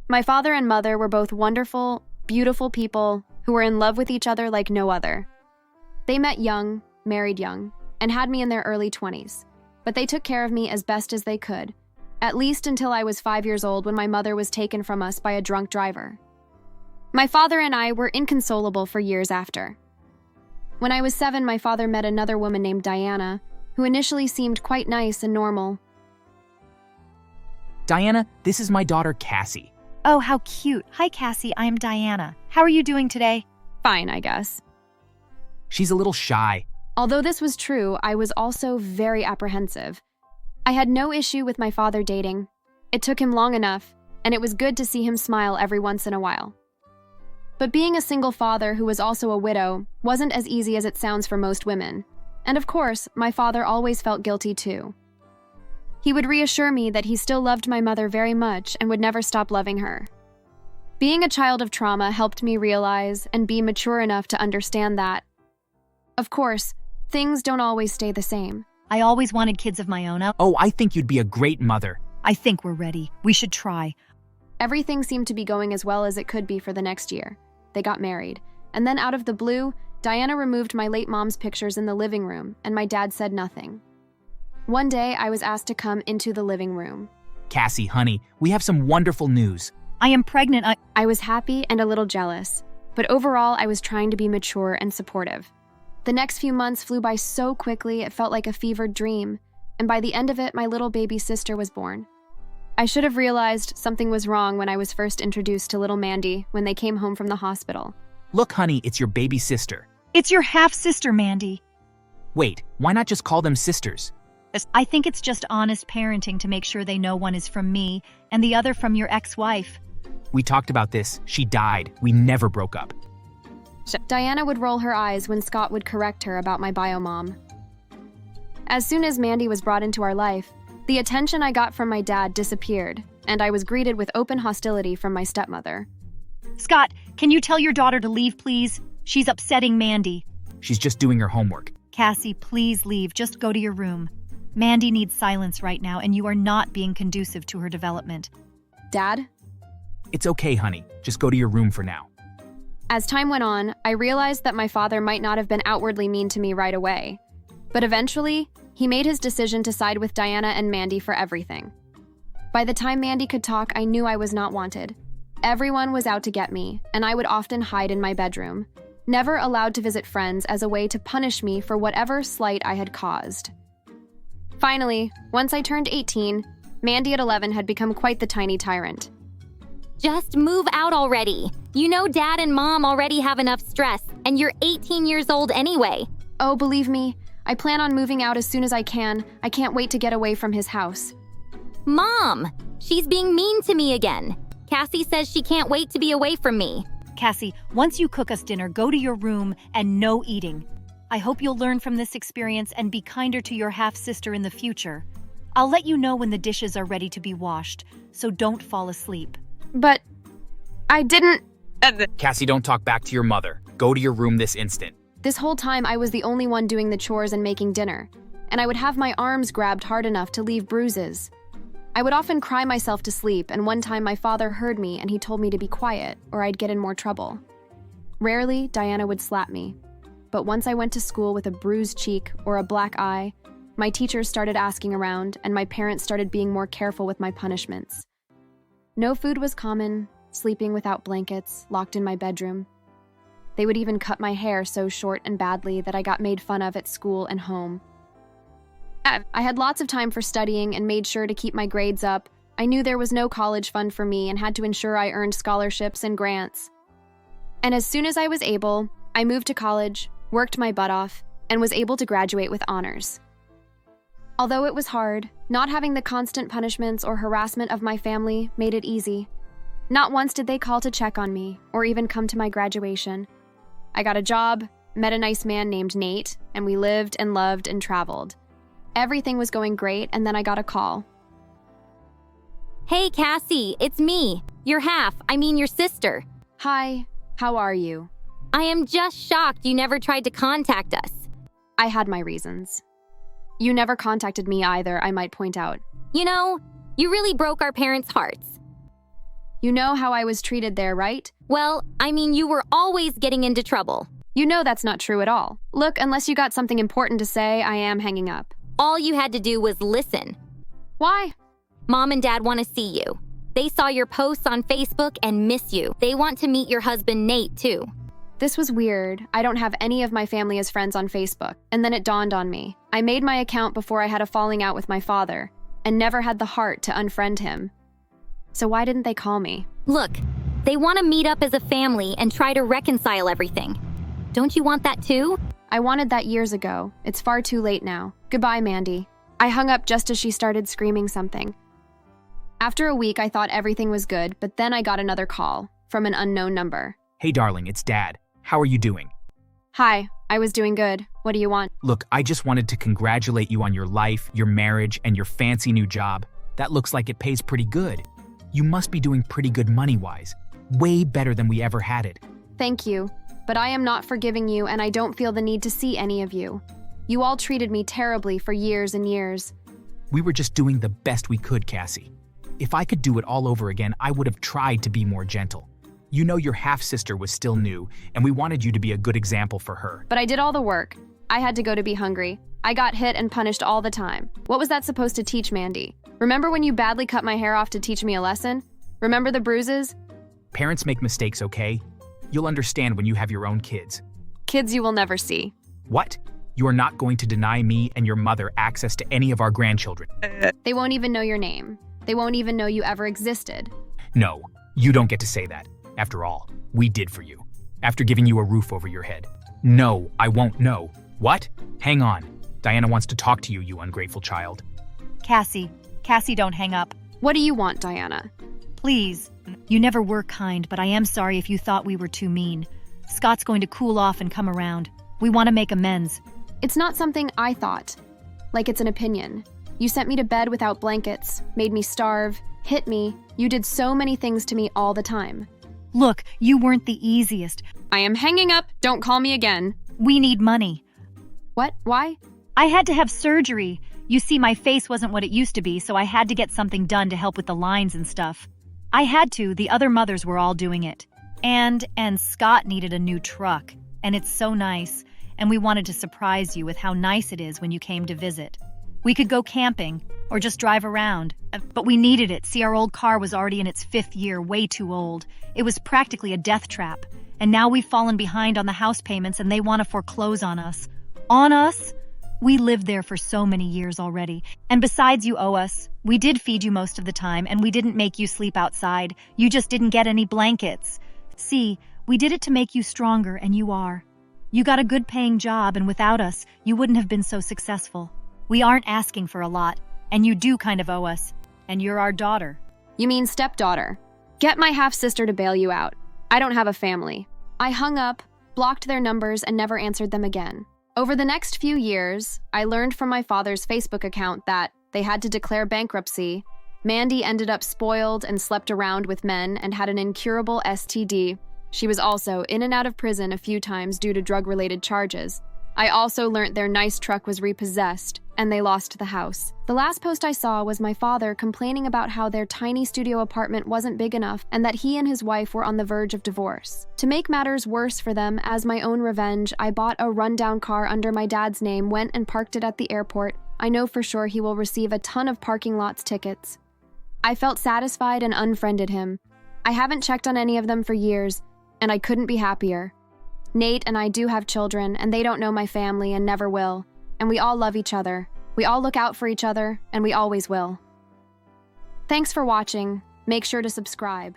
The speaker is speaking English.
My father and mother were both wonderful, beautiful people who were in love with each other like no other. They met young, married young, and had me in their early 20s, but they took care of me as best as they could, at least until I was 5 years old when my mother was taken from us by a drunk driver. My father and I were inconsolable for years after. When I was 7, my father met another woman named Diana, who initially seemed quite nice and normal. Diana, this is my daughter, Cassie. Oh, how cute. Hi, Cassie. I am Diana. How are you doing today? Fine, I guess. She's a little shy. Although this was true, I was also very apprehensive. I had no issue with my father dating. It took him long enough, and it was good to see him smile every once in a while. But being a single father who was also a widow wasn't as easy as it sounds for most women. And of course, my father always felt guilty too. He would reassure me that he still loved my mother very much and would never stop loving her. Being a child of trauma helped me realize and be mature enough to understand that, of course, things don't always stay the same. I always wanted kids of my own. Oh, I think you'd be a great mother. I think we're ready. We should try. Everything seemed to be going as well as it could be for the next year. They got married, and then out of the blue, Diana removed my late mom's pictures in the living room, and my dad said nothing. One day, I was asked to come into the living room. Cassie, honey, we have some wonderful news. I am pregnant. I was happy and a little jealous, but overall, I was trying to be mature and supportive. The next few months flew by so quickly it felt like a fevered dream, and by the end of it, my little baby sister was born. I should have realized something was wrong when I was first introduced to little Mandy when they came home from the hospital. Look, honey, it's your baby sister. It's your half-sister, Mandy. Wait, why not just call them sisters? I think it's just honest parenting to make sure they know one is from me and the other from your ex-wife. We talked about this. She died. We never broke up. Diana would roll her eyes when Scott would correct her about my bio mom. As soon as Mandy was brought into our life, the attention I got from my dad disappeared, and I was greeted with open hostility from my stepmother. Scott, can you tell your daughter to leave, please? She's upsetting Mandy. She's just doing her homework. Cassie, please leave. Just go to your room. Mandy needs silence right now, and you are not being conducive to her development. Dad? It's okay, honey. Just go to your room for now. As time went on, I realized that my father might not have been outwardly mean to me right away. But eventually, he made his decision to side with Diana and Mandy for everything. By the time Mandy could talk, I knew I was not wanted. Everyone was out to get me, and I would often hide in my bedroom, never allowed to visit friends as a way to punish me for whatever slight I had caused. Finally, once I turned 18, Mandy at 11 had become quite the tiny tyrant. Just move out already. You know Dad and Mom already have enough stress, and you're 18 years old anyway. Oh, believe me, I plan on moving out as soon as I can. I can't wait to get away from his house. Mom, she's being mean to me again. Cassie says she can't wait to be away from me. Cassie, once you cook us dinner, go to your room and no eating. I hope you'll learn from this experience and be kinder to your half-sister in the future. I'll let you know when the dishes are ready to be washed, so don't fall asleep. But I didn't... Cassie, don't talk back to your mother. Go to your room this instant. This whole time, I was the only one doing the chores and making dinner, and I would have my arms grabbed hard enough to leave bruises. I would often cry myself to sleep, and one time my father heard me and he told me to be quiet or I'd get in more trouble. Rarely, Diana would slap me, but once I went to school with a bruised cheek or a black eye, my teachers started asking around and my parents started being more careful with my punishments. No food was common, sleeping without blankets, locked in my bedroom. They would even cut my hair so short and badly that I got made fun of at school and home. I had lots of time for studying and made sure to keep my grades up. I knew there was no college fund for me and had to ensure I earned scholarships and grants. And as soon as I was able, I moved to college, worked my butt off, and was able to graduate with honors. Although it was hard, not having the constant punishments or harassment of my family made it easy. Not once did they call to check on me or even come to my graduation. I got a job, met a nice man named Nate, and we lived and loved and traveled. Everything was going great, and then I got a call. Hey, Cassie, it's me, your your sister. Hi, how are you? I am just shocked you never tried to contact us. I had my reasons. You never contacted me either, I might point out. You know, you really broke our parents' hearts. You know how I was treated there, right? Well, I mean, you were always getting into trouble. You know that's not true at all. Look, unless you got something important to say, I am hanging up. All you had to do was listen. Why? Mom and Dad want to see you. They saw your posts on Facebook and miss you. They want to meet your husband, Nate, too. This was weird. I don't have any of my family as friends on Facebook. And then it dawned on me. I made my account before I had a falling out with my father, and never had the heart to unfriend him. So why didn't they call me? Look, they want to meet up as a family and try to reconcile everything. Don't you want that too? I wanted that years ago. It's far too late now. Goodbye, Mandy. I hung up just as she started screaming something. After a week, I thought everything was good, but then I got another call from an unknown number. Hey, darling, it's Dad. How are you doing? Hi, I was doing good. What do you want? Look, I just wanted to congratulate you on your life, your marriage, and your fancy new job. That looks like it pays pretty good. You must be doing pretty good money-wise. Way better than we ever had it. Thank you, but I am not forgiving you, and I don't feel the need to see any of you. You all treated me terribly for years and years. We were just doing the best we could, Cassie. If I could do it all over again, I would have tried to be more gentle. You know your half-sister was still new, and we wanted you to be a good example for her. But I did all the work. I had to go to be hungry. I got hit and punished all the time. What was that supposed to teach Mandy? Remember when you badly cut my hair off to teach me a lesson? Remember the bruises? Parents make mistakes, okay? You'll understand when you have your own kids. Kids you will never see. What? You are not going to deny me and your mother access to any of our grandchildren. They won't even know your name. They won't even know you ever existed. No, you don't get to say that. After all, we did for you. After giving you a roof over your head. No, I won't know. What? Hang on. Diana wants to talk to you, you ungrateful child. Cassie, don't hang up. What do you want, Diana? Please. You never were kind, but I am sorry if you thought we were too mean. Scott's going to cool off and come around. We want to make amends. It's not something I thought. Like it's an opinion. You sent me to bed without blankets, made me starve, hit me. You did so many things to me all the time. Look, you weren't the easiest. I am hanging up. Don't call me again. We need money. What? Why? I had to have surgery. You see, my face wasn't what it used to be, so I had to get something done to help with the lines and stuff. I had to. The other mothers were all doing it. And Scott needed a new truck. And it's so nice. And we wanted to surprise you with how nice it is when you came to visit. We could go camping or just drive around, but we needed it. See, our old car was already in its 5th year, way too old. It was practically a death trap. And now we've fallen behind on the house payments and they want to foreclose on us. On us? We lived there for so many years already. And besides, you owe us. We did feed you most of the time and we didn't make you sleep outside. You just didn't get any blankets. See, we did it to make you stronger and you are. You got a good paying job and without us, you wouldn't have been so successful. We aren't asking for a lot, and you do kind of owe us, and you're our daughter. You mean stepdaughter. Get my half-sister to bail you out. I don't have a family. I hung up, blocked their numbers, and never answered them again. Over the next few years, I learned from my father's Facebook account that they had to declare bankruptcy. Mandy ended up spoiled and slept around with men and had an incurable STD. She was also in and out of prison a few times due to drug-related charges. I also learned their nice truck was repossessed, and they lost the house. The last post I saw was my father complaining about how their tiny studio apartment wasn't big enough and that he and his wife were on the verge of divorce. To make matters worse for them, as my own revenge, I bought a rundown car under my dad's name, went and parked it at the airport. I know for sure he will receive a ton of parking lots tickets. I felt satisfied and unfriended him. I haven't checked on any of them for years, and I couldn't be happier. Nate and I do have children, and they don't know my family and never will. And we all love each other. We all look out for each other, and we always will. Thanks for watching. Make sure to subscribe.